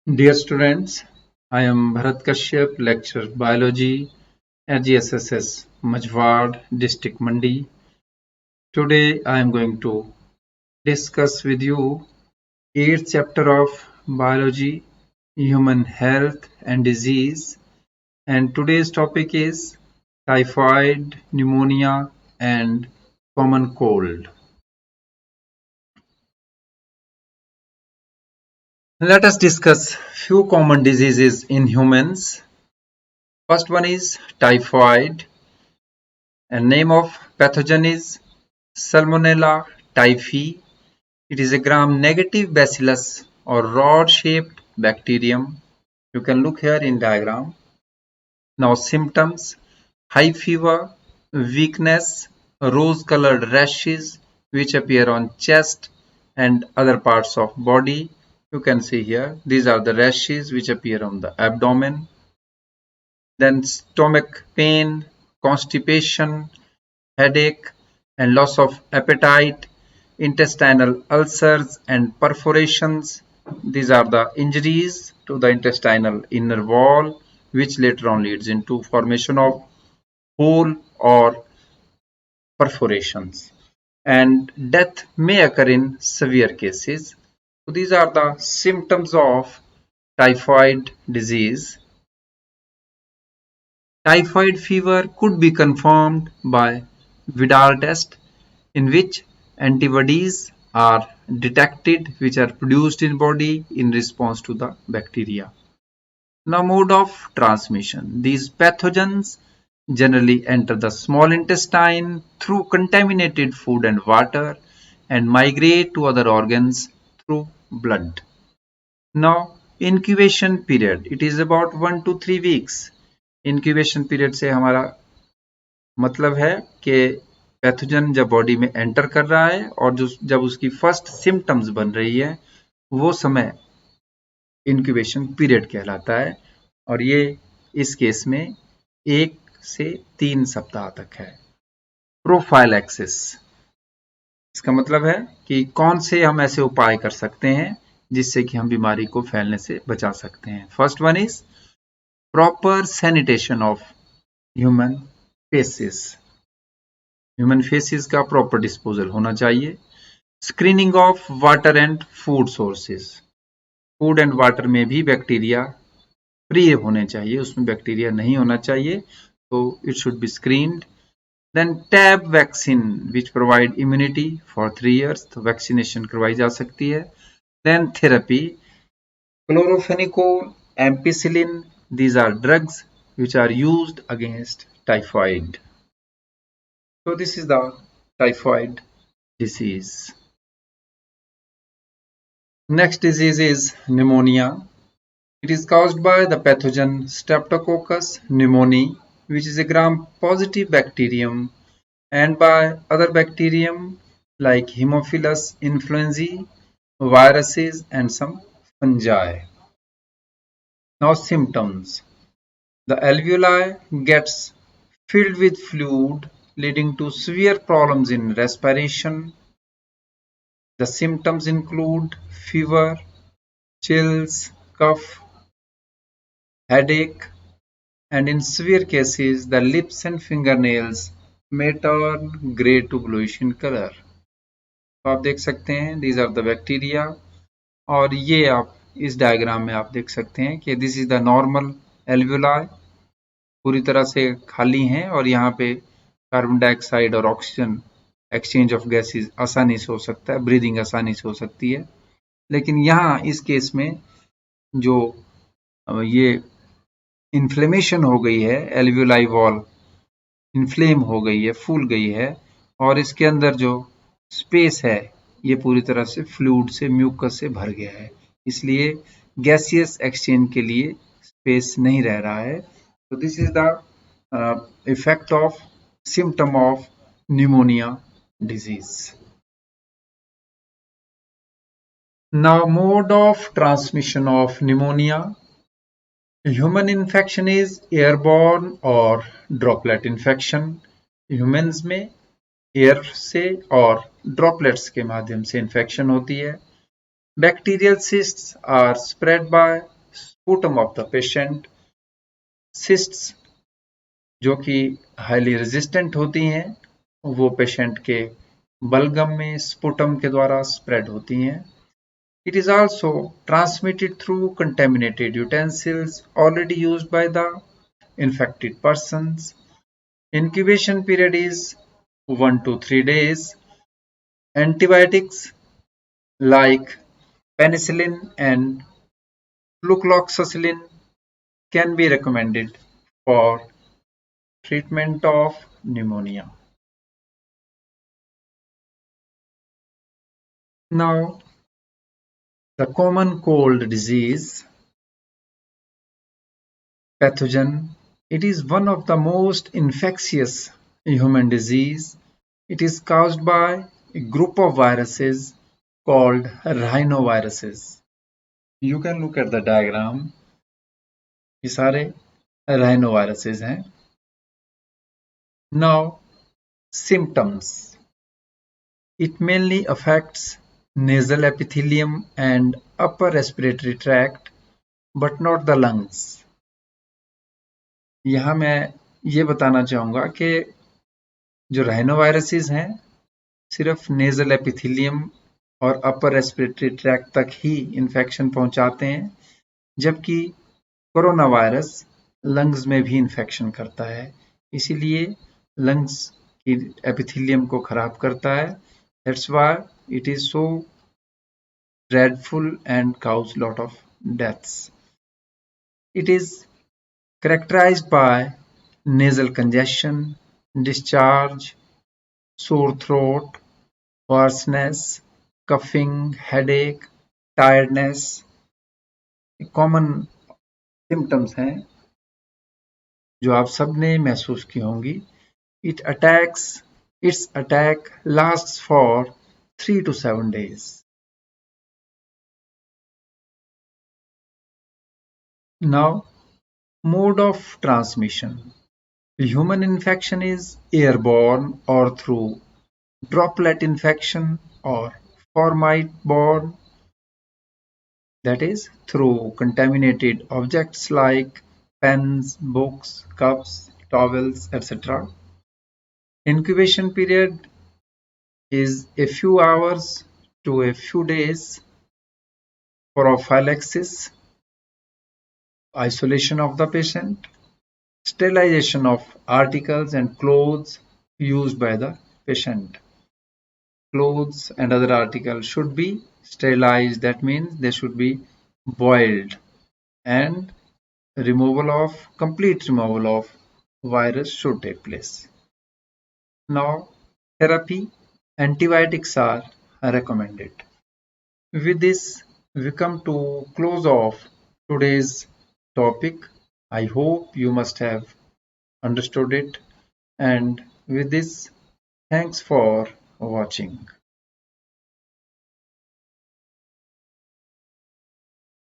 Dear students, I am Bharat Kashyap, lecturer biology at GSSS Majwad district Mandi. Today I am going to discuss with you 8th chapter of biology, human health and disease, and today's topic is typhoid, pneumonia and common cold. Let us discuss few common diseases in humans. First one is typhoid. And name of pathogen is Salmonella typhi. It is a gram-negative bacillus or rod-shaped bacterium. You can look here in diagram. Now symptoms: high fever, weakness, rose-colored rashes which appear on chest and other parts of body. You can see here. These are the rashes which appear on the abdomen. Then stomach pain, constipation, headache and loss of appetite, intestinal ulcers and perforations. These are the injuries to the intestinal inner wall, which later on leads into formation of hole or perforations. And death may occur in severe cases. So these are the symptoms of typhoid disease. Typhoid fever could be confirmed by Vidal test, in which antibodies are detected which are produced in body in response to the bacteria. Now, mode of transmission. These pathogens generally enter the small intestine through contaminated food and water and migrate to other organs through blood. Now, incubation period. It is about 1 to 3 weeks. Incubation period से हमारा मतलब है कि pathogen जब body में enter कर रहा है और जो जब उसकी फर्स्ट सिम्टम्स बन रही है वो समय इंक्यूबेशन पीरियड कहलाता है और ये इस केस में 1 से 3 सप्ताह तक है। प्रोफाइलैक्सिस, इसका मतलब है कि कौन से हम ऐसे उपाय कर सकते हैं जिससे कि हम बीमारी को फैलने से बचा सकते हैं। First one is proper sanitation of human faces. Human faces का प्रॉपर डिस्पोजल होना चाहिए। Screening of water and food sources, food and water में भी बैक्टीरिया फ्री होने चाहिए, उसमें बैक्टीरिया नहीं होना चाहिए, तो it should be screened. Then TAB vaccine which provide immunity for 3 years, तो वैक्सीनेशन करवाई जा सकती है। Then therapy, chloramphenicol, ampicillin, these are drugs which are used against typhoid. So this is the typhoid disease. Next disease is pneumonia. It is caused by the pathogen Streptococcus pneumoniae, which is a gram-positive bacterium, and by other bacterium like Haemophilus influenzae, viruses, and some fungi. Now symptoms. The alveoli gets filled with fluid, leading to severe problems in respiration. The symptoms include fever, chills, cough, headache, and in severe cases, the lips and fingernails may turn grey to bluish in color. तो आप देख सकते हैं these are the bacteria, और ये आप इस diagram में आप देख सकते हैं कि this is the normal alveoli, पूरी तरह से खाली हैं और यहाँ पे कार्बन डाइऑक्साइड और ऑक्सीजन एक्सचेंज ऑफ गैसेस आसानी से हो सकता है, ब्रीदिंग आसानी से हो सकती है। लेकिन यहाँ इस केस में जो ये इन्फ्लेमेशन हो गई है, एल्वियोलाई वॉल इन्फ्लेम हो गई है, फूल गई है, और इसके अंदर जो स्पेस है ये पूरी तरह से फ्लूइड से, म्यूकस से भर गया है, इसलिए गैसियस एक्सचेंज के लिए स्पेस नहीं रह रहा है। तो this is the effect of symptom of pneumonia disease. Now, mode of transmission of pneumonia. Human infection is airborne or droplet infection. Humans में एयर से और ड्रॉपलेट्स के माध्यम से इन्फेक्शन होती है। Bacterial cysts are spread by sputum of the patient. Cysts जो कि हाईली रेजिस्टेंट होती हैं वो पेशेंट के बलगम में स्पुटम के द्वारा स्प्रेड होती हैं. It is also transmitted through contaminated utensils already used by the infected persons. Incubation period is 1 to 3 days. Antibiotics like penicillin and flucloxacillin can be recommended for treatment of pneumonia. Now, the common cold disease pathogen. It is one of the most infectious human disease. It is caused by a group of viruses called rhinoviruses. You can look at the diagram. ये सारे rhinoviruses हैं. Now, symptoms. It mainly affects nasal epithelium and upper respiratory tract, but not the lungs. यहाँ मैं ये बताना चाहूँगा कि जो rhinoviruses हैं सिर्फ नेजल एपिथेलियम और अपर रेस्पिरेटरी ट्रैक्ट तक ही इन्फेक्शन पहुंचाते हैं, जबकि कोरोना वायरस लंग्स में भी इन्फेक्शन करता है, इसीलिए लंग्स की एपिथेलियम को खराब करता है. That's why it is so dreadful and cause lot of deaths. It is characterized by nasal congestion, discharge, sore throat, hoarseness, coughing, headache, tiredness. Common symptoms हैं जो आप सबने महसूस की होंगी. its attack lasts for 3 to 7 days. Now, mode of transmission. Human infection is airborne or through droplet infection or formite-borne, that is through contaminated objects like pens, books, cups, towels, etc. Incubation period is a few hours to a few days. Prophylaxis, isolation of the patient, sterilization of articles and clothes used by the patient. Clothes and other articles should be sterilized, that means they should be boiled, and complete removal of virus should take place. Now, therapy, antibiotics are recommended. With this, we come to close of today's topic. I hope you must have understood it. And with this, thanks for watching.